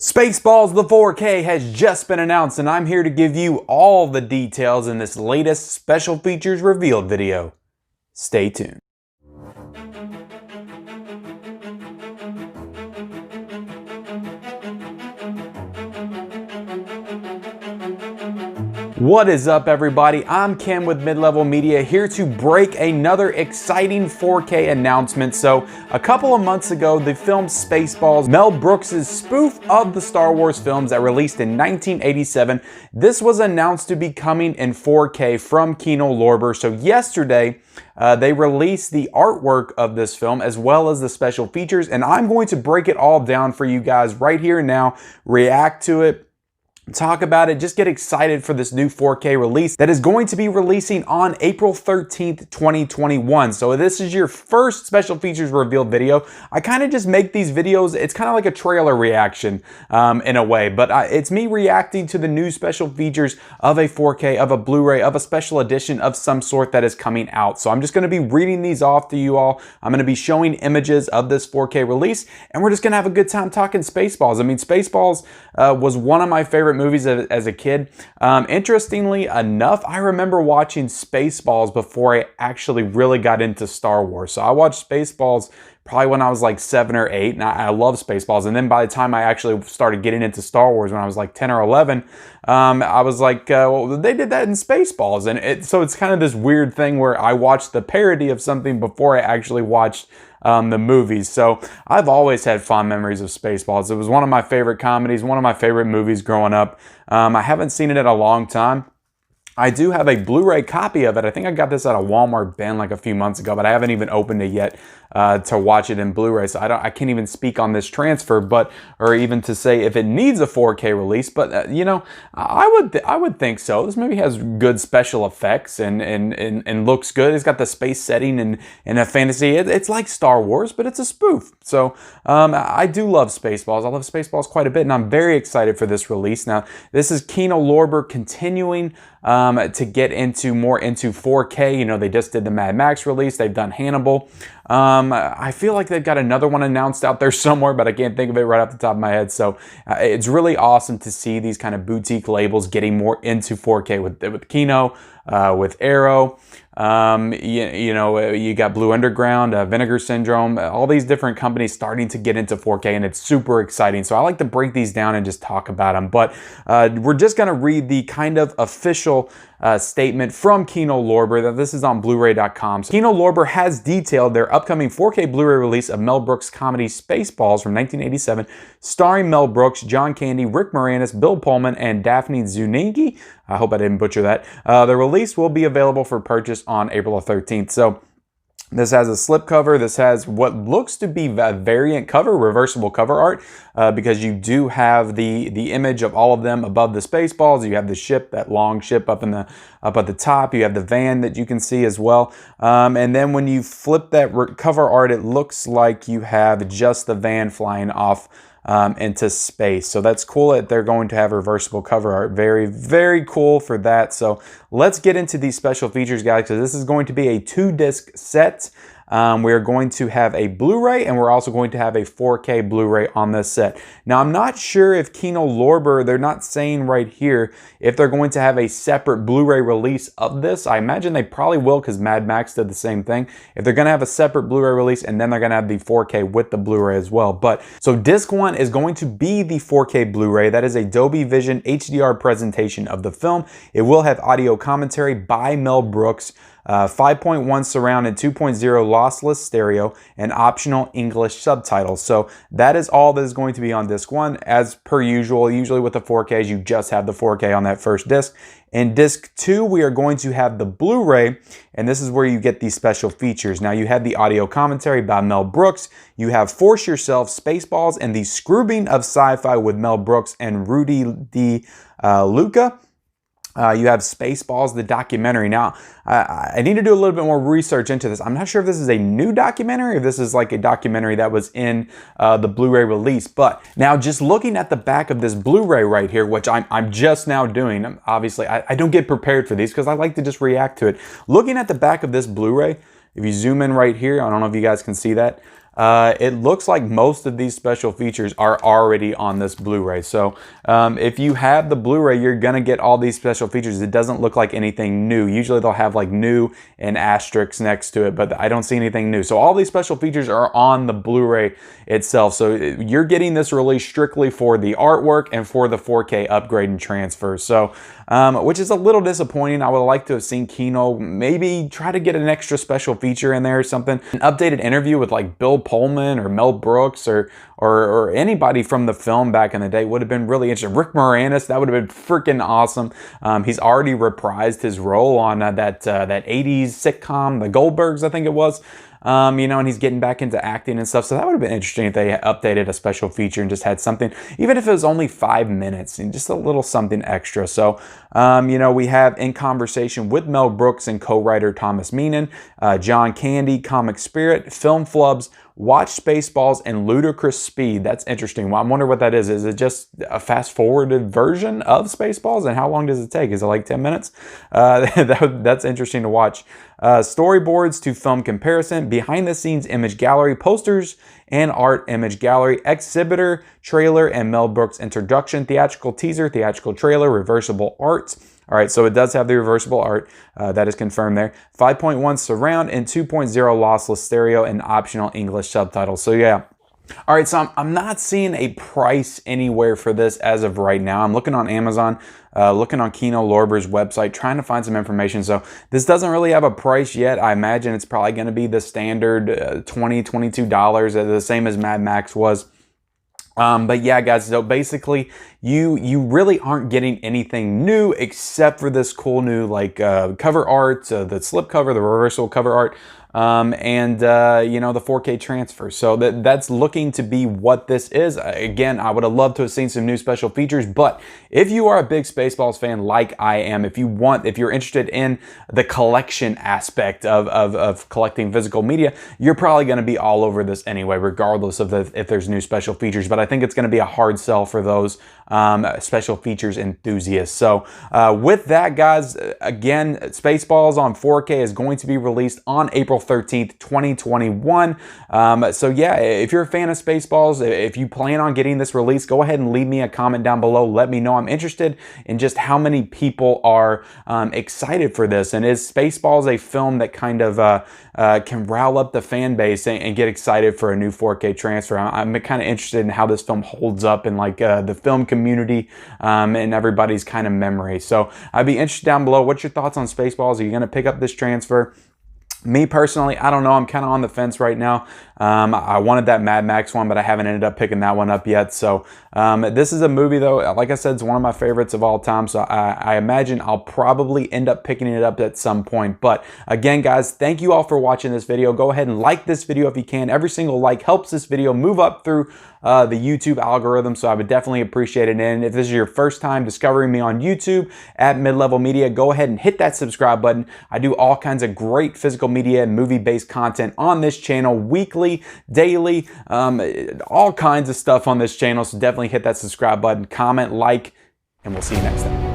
Spaceballs the 4K has just been announced, and I'm here to give you all the details in this latest special features revealed video. Stay tuned. What is up, everybody? I'm Kim with Mid-Level Media, here to break another exciting 4K announcement. So a couple of months ago, the film Spaceballs, Mel Brooks' spoof of the Star Wars films that released in 1987, this was announced to be coming in 4K from Kino Lorber. So yesterday, they released the artwork of this film as well as the special features, and I'm going to break it all down for you guys right here and now, react to it, talk about it, just get excited for this new 4K release that is going to be releasing on April 13th, 2021. So this is your first special features revealed video. I kind of just make these videos, it's kind of like a trailer reaction in a way, but it's me reacting to the new special features of a 4K, of a Blu-ray, of a special edition of some sort that is coming out. So I'm just going to be reading these off to you all. I'm going to be showing images of this 4K release, and we're just going to have a good time talking Spaceballs. I mean, Spaceballs was one of my favorite movies as a kid. Interestingly enough, I remember watching Spaceballs before I actually really got into Star Wars. So I watched Spaceballs probably when I was like 7 or 8, and I love Spaceballs. And then by the time I actually started getting into Star Wars when I was like 10 or 11, I was like, well, they did that in Spaceballs. And so it's kind of this weird thing where I watched the parody of something before I actually watched the movies. So I've always had fond memories of Spaceballs. It was one of my favorite comedies, one of my favorite movies growing up. I haven't seen it in a long time. I do have a Blu-ray copy of it. I think I got this at a Walmart bin like a few months ago, but I haven't even opened it yet to watch it in Blu-ray. So I can't even speak on this transfer, or even to say if it needs a 4K release. But you know, I would think so. This movie has good special effects and looks good. It's got the space setting and a fantasy. It's like Star Wars, but it's a spoof. So I do love Spaceballs. I love Spaceballs quite a bit, and I'm very excited for this release. Now, this is Kino Lorber continuing to get more into 4K. You know, they just did the Mad Max release. They've done Hannibal. I feel like they've got another one announced out there somewhere, but I can't think of it right off the top of my head. So it's really awesome to see these kind of boutique labels getting more into 4K with Kino, with Arrow. You know, you got Blue Underground, Vinegar Syndrome, all these different companies starting to get into 4K, and it's super exciting. So I like to break these down and just talk about them. But we're just going to read the kind of official statement from Kino Lorber that this is on Blu-ray.com. So Kino Lorber has detailed their upcoming 4K Blu-ray release of Mel Brooks' comedy Spaceballs from 1987, starring Mel Brooks, John Candy, Rick Moranis, Bill Pullman, and Daphne Zuniga. I hope I didn't butcher that. The release will be available for purchase on April 13th. So this has a slipcover. This has what looks to be a variant cover, reversible cover art, because you do have the image of all of them above the Spaceballs. You have the ship, that long ship up at the top. You have the van that you can see as well. And then when you flip that cover art, it looks like you have just the van flying off into space. So that's cool that they're going to have reversible cover art. Very, very cool for that. So let's get into these special features, guys, because this is going to be a 2-disc set. We're going to have a Blu-ray, and we're also going to have a 4K Blu-ray on this set. Now, I'm not sure if Kino Lorber, they're not saying right here if they're going to have a separate Blu-ray release of this. I imagine they probably will, because Mad Max did the same thing. If they're going to have a separate Blu-ray release, and then they're going to have the 4K with the Blu-ray as well. But so disc 1 is going to be the 4K Blu-ray. That is a Dolby Vision HDR presentation of the film. It will have audio commentary by Mel Brooks, 5.1 surround and 2.0 lossless stereo, and optional English subtitles. So that is all that is going to be on disc 1. As per usual, usually with the 4Ks, you just have the 4K on that first disc. In disc 2, we are going to have the Blu-ray, and this is where you get these special features. Now, you have the audio commentary by Mel Brooks. You have Force Yourself, Spaceballs, and the Scroobing of Sci-Fi with Mel Brooks and Rudy De Luca. You have Spaceballs, the documentary. Now, I need to do a little bit more research into this. I'm not sure if this is a new documentary or if this is like a documentary that was in the Blu-ray release. But now, just looking at the back of this Blu-ray right here, which I'm just now doing, obviously, I don't get prepared for these because I like to just react to it. Looking at the back of this Blu-ray, if you zoom in right here, I don't know if you guys can see that. it looks like most of these special features are already on this Blu-ray. So if you have the Blu-ray, you're gonna get all these special features. It doesn't look like anything new. Usually they'll have like new and asterisks next to it, but I don't see anything new. So all these special features are on the Blu-ray itself. So you're getting this release strictly for the artwork and for the 4K upgrade and transfer. So which is a little disappointing. I would like to have seen Kino maybe try to get an extra special feature in there or something. An updated interview with like Bill Pullman or Mel Brooks or anybody from the film back in the day would have been really interesting. Rick Moranis, that would have been freaking awesome. He's already reprised his role on that 80s sitcom, The Goldbergs, I think it was. You know, and he's getting back into acting and stuff. So that would have been interesting if they updated a special feature and just had something, even if it was only 5 minutes, and just a little something extra. So, you know, we have In Conversation with Mel Brooks and co-writer Thomas Meenan, John Candy, Comic Spirit, Film Flubs, Watch Spaceballs, and Ludicrous Speed. That's interesting. Well, I wonder what that is. Is it just a fast-forwarded version of Spaceballs? And how long does it take? Is it like 10 minutes? That's interesting to watch. Storyboards to film comparison, behind-the-scenes image gallery, posters and art image gallery, exhibitor, trailer, and Mel Brooks introduction, theatrical teaser, theatrical trailer, reversible art. All right, so it does have the reversible art. That is confirmed there. 5.1 surround and 2.0 lossless stereo and optional English subtitles. So yeah. All right, so I'm not seeing a price anywhere for this as of right now. I'm looking on Amazon, looking on Kino Lorber's website, trying to find some information. So this doesn't really have a price yet. I imagine it's probably going to be the standard $20, $22, the same as Mad Max was. But yeah, guys, so basically you really aren't getting anything new except for this cool new like cover art, the slip cover, the reversible cover art, and you know, the 4K transfer. So that's looking to be what this is. Again, I would have loved to have seen some new special features, but if you are a big Spaceballs fan like I am, if you're interested in the collection aspect of collecting physical media, you're probably going to be all over this anyway, regardless of if there's new special features. But I think it's going to be a hard sell for those special features enthusiasts. So with that, guys, again, Spaceballs on 4K is going to be released on April 13th, 2021. So yeah, if you're a fan of Spaceballs, if you plan on getting this release, go ahead and leave me a comment down below. Let me know. I'm interested in just how many people are excited for this, and is Spaceballs a film that kind of can rile up the fan base and get excited for a new 4K transfer? I'm kind of interested in how this film holds up in like the film community and everybody's kind of memory. So I'd be interested down below. What's your thoughts on Spaceballs? Are you going to pick up this transfer? Me personally, I don't know. I'm kind of on the fence right now. I wanted that Mad Max one, but I haven't ended up picking that one up yet. So this is a movie, though, like I said, it's one of my favorites of all time. So I imagine I'll probably end up picking it up at some point. But again, guys, thank you all for watching this video. Go ahead and like this video if you can. Every single like helps this video move up through the YouTube algorithm, so I would definitely appreciate it. And if this is your first time discovering me on YouTube at Mid-Level Media, go ahead and hit that subscribe button. I do all kinds of great physical media and movie-based content on this channel, weekly, daily, all kinds of stuff on this channel. So definitely hit that subscribe button, comment, like, and we'll see you next time.